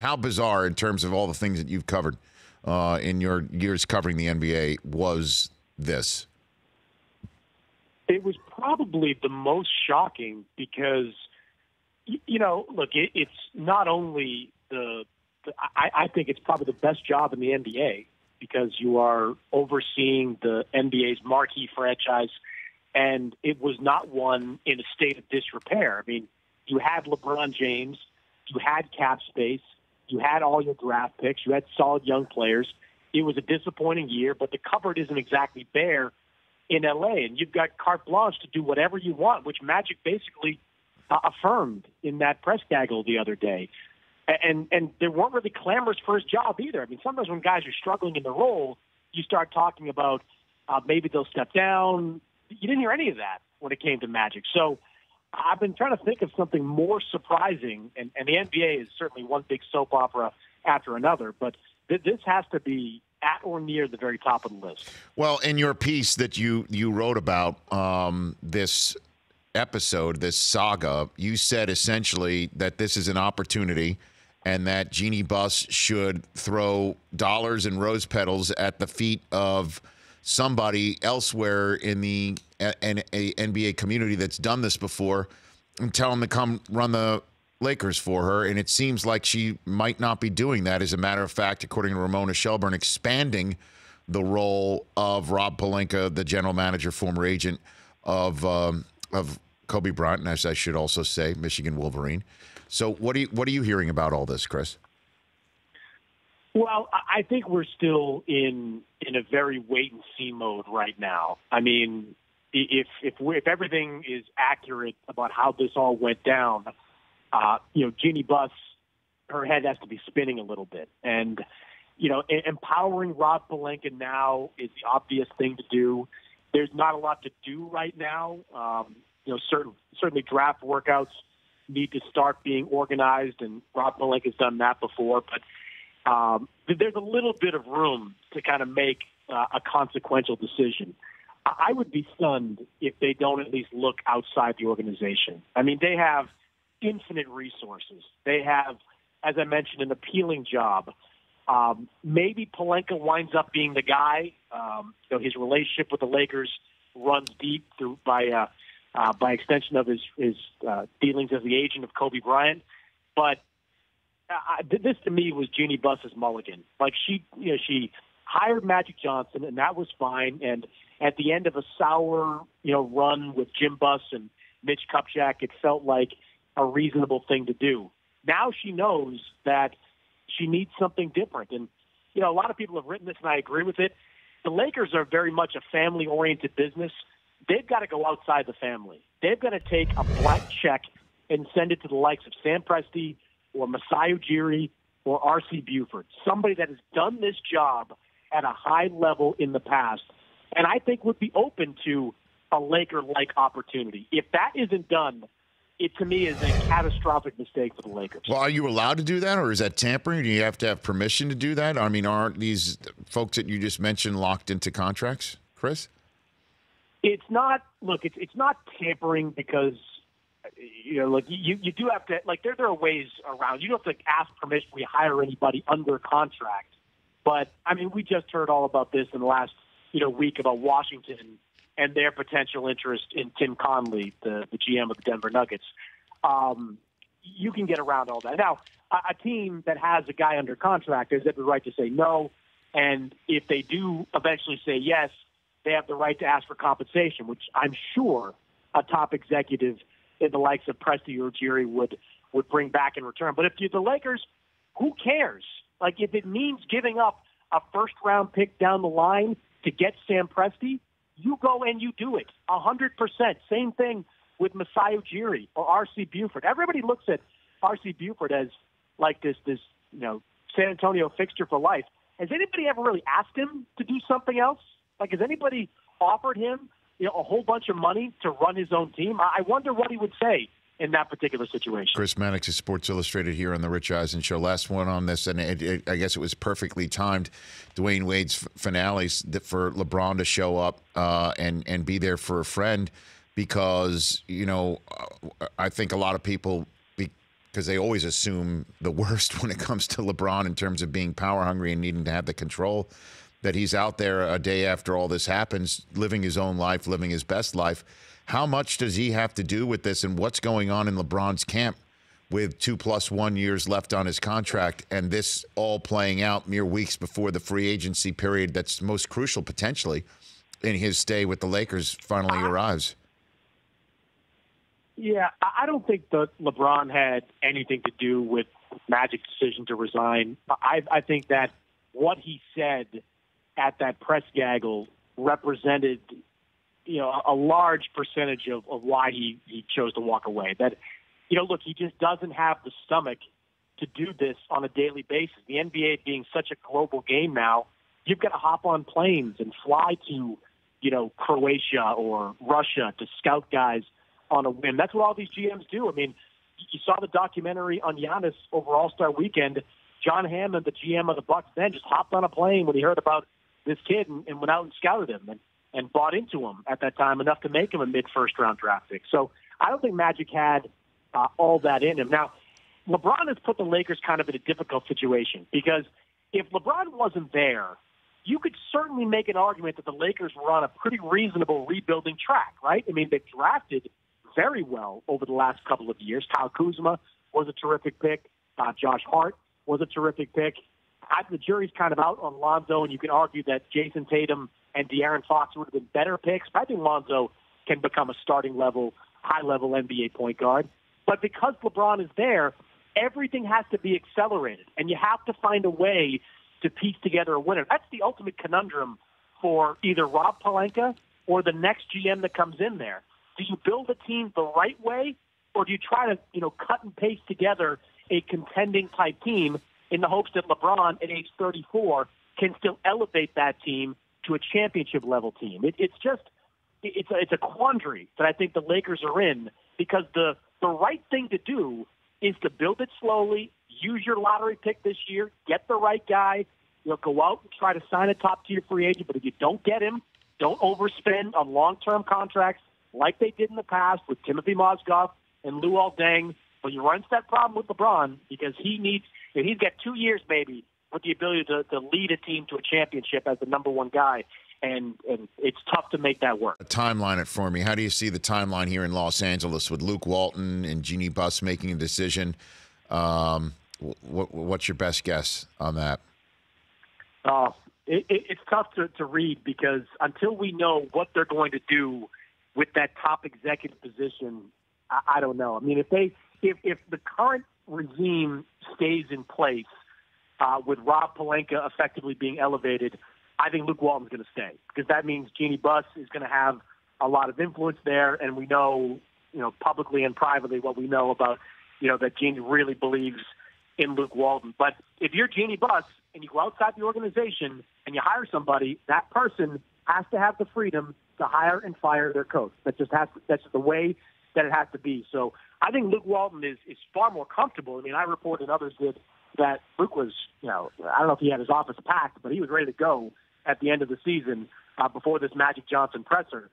How bizarre, in terms of all the things that you've covered in your years covering the NBA, was this? It was probably the most shocking because, look, it's not only I think it's probably the best job in the NBA because you are overseeing the NBA's marquee franchise, and it was not one in a state of disrepair. I mean, you had LeBron James, you had cap space, you had all your draft picks, you had solid young players. It was a disappointing year, but the cupboard isn't exactly bare in LA, and you've got carte blanche to do whatever you want, which Magic basically affirmed in that press gaggle the other day. And they weren't really clamorous for his job either. I mean, sometimes when guys are struggling in the role, you start talking about maybe they'll step down. You didn't hear any of that when it came to Magic. So I've been trying to think of something more surprising, and the NBA is certainly one big soap opera after another, but this has to be at or near the very top of the list. Well, in your piece that you wrote about this episode, this saga, you said essentially that this is an opportunity and that Jeannie Buss should throw dollars and rose petals at the feet of somebody elsewhere in the NBA community that's done this before and tell them to come run the Lakers for her. And it seems like she might not be doing that. As a matter of fact, according to Ramona Shelburne, expanding the role of Rob Pelinka, the general manager, former agent of Kobe Bryant, and as I should also say, Michigan Wolverine. So what are you hearing about all this, Chris? Well, I think we're still in a very wait and see mode right now. I mean, if everything is accurate about how this all went down, Jeannie Buss, her head has to be spinning a little bit. And, empowering Rob Pelinka now is the obvious thing to do. There's not a lot to do right now. Certainly draft workouts need to start being organized, and Rob Pelinka's done that before. But there's a little bit of room to kind of make a consequential decision. I would be stunned if they don't at least look outside the organization. I mean, they have infinite resources. They have, as I mentioned, an appealing job. Maybe Pelinka winds up being the guy. His relationship with the Lakers runs deep by extension of his dealings as the agent of Kobe Bryant. But this to me was Jeannie Buss's mulligan. Like she hired Magic Johnson, and that was fine. And at the end of a sour, run with Jim Buss and Mitch Kupchak, it felt like a reasonable thing to do. Now she knows that she needs something different. And, a lot of people have written this, and I agree with it. The Lakers are very much a family-oriented business. They've got to go outside the family. They've got to take a blank check and send it to the likes of Sam Presti or Masai Ujiri or R.C. Buford, somebody that has done this job at a high level in the past, and I think would be open to a Laker-like opportunity. If that isn't done, it to me is a catastrophic mistake for the Lakers. Well, are you allowed to do that, or is that tampering? Do you have to have permission to do that? I mean, aren't these folks that you just mentioned locked into contracts, Chris? It's not. Look, it's not tampering because you do have to. Like there are ways around. You don't have to ask permission when you hire anybody under contract. But I mean, we just heard all about this in the last week about Washington and their potential interest in Tim Conley, the GM of the Denver Nuggets. You can get around all that. Now, a team that has a guy under contract has the right to say no, and if they do eventually say yes, they have the right to ask for compensation, which I'm sure a top executive in the likes of Presti or Ujiri would bring back in return. But if you're the Lakers, who cares? Like, if it means giving up a first-round pick down the line to get Sam Presti, you go and you do it 100%. Same thing with Masai Ujiri or R.C. Buford. Everybody looks at R.C. Buford as like this San Antonio fixture for life. Has anybody ever really asked him to do something else? Like, has anybody offered him a whole bunch of money to run his own team? I wonder what he would say in that particular situation. Chris Mannix is Sports Illustrated here on the Rich Eisen Show. Last one on this, and I guess it was perfectly timed. Dwayne Wade's finale for LeBron to show up and be there for a friend, because I think a lot of people because they always assume the worst when it comes to LeBron in terms of being power hungry and needing to have the control, that he's out there a day after all this happens, living his own life, living his best life. How much does he have to do with this, and what's going on in LeBron's camp with 2+1 years left on his contract, and this all playing out mere weeks before the free agency period that's most crucial potentially in his stay with the Lakers finally arrives? Yeah, I don't think that LeBron had anything to do with Magic's decision to resign. I think that what he said at that press gaggle represented, a large percentage of why he chose to walk away. That, look, he just doesn't have the stomach to do this on a daily basis. The NBA being such a global game now, you've got to hop on planes and fly to, Croatia or Russia to scout guys on a whim. That's what all these GMs do. I mean, you saw the documentary on Giannis over All-Star Weekend. John Hammond, the GM of the Bucks, then just hopped on a plane when he heard about this kid and went out and scouted him and bought into him at that time enough to make him a mid-first round draft pick. So I don't think Magic had all that in him. Now, LeBron has put the Lakers kind of in a difficult situation because if LeBron wasn't there, you could certainly make an argument that the Lakers were on a pretty reasonable rebuilding track, right? I mean, they've drafted very well over the last couple of years. Kyle Kuzma was a terrific pick. Josh Hart was a terrific pick. The jury's kind of out on Lonzo, and you can argue that Jason Tatum and De'Aaron Fox would have been better picks. But I think Lonzo can become a starting level, high-level NBA point guard. But because LeBron is there, everything has to be accelerated, and you have to find a way to piece together a winner. That's the ultimate conundrum for either Rob Pelinka or the next GM that comes in there. Do you build a team the right way, or do you try to, cut and paste together a contending type team in the hopes that LeBron at age 34 can still elevate that team to a championship level team? It's a quandary that I think the Lakers are in, because the right thing to do is to build it slowly, use your lottery pick this year, get the right guy, go out and try to sign a top-tier free agent. But if you don't get him, don't overspend on long-term contracts like they did in the past with Timothy Mozgov and Lou Aldeng. But you run into that problem with LeBron because he's got 2 years maybe with the ability to lead a team to a championship as the number one guy. And it's tough to make that work. Timeline it for me. How do you see the timeline here in Los Angeles with Luke Walton and Jeannie Buss making a decision? What's your best guess on that? It's tough to read because until we know what they're going to do with that top executive position, I don't know. I mean, if the current regime stays in place with Rob Pelinka effectively being elevated, I think Luke Walton's going to stay because that means Jeannie Buss is going to have a lot of influence there, and we know, publicly and privately what we know about, that Jeannie really believes in Luke Walton. But if you're Jeannie Buss and you go outside the organization and you hire somebody, that person has to have the freedom to hire and fire their coach. That's just the way that it has to be. So I think Luke Walton is far more comfortable. I mean, I reported and others did that Luke was, I don't know if he had his office packed, but he was ready to go at the end of the season before this Magic Johnson presser.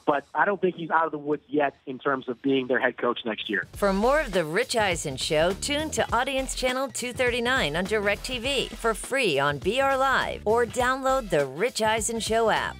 But I don't think he's out of the woods yet in terms of being their head coach next year. For more of The Rich Eisen Show, tune to Audience Channel 239 on DirecTV for free on BR Live or download the Rich Eisen Show app.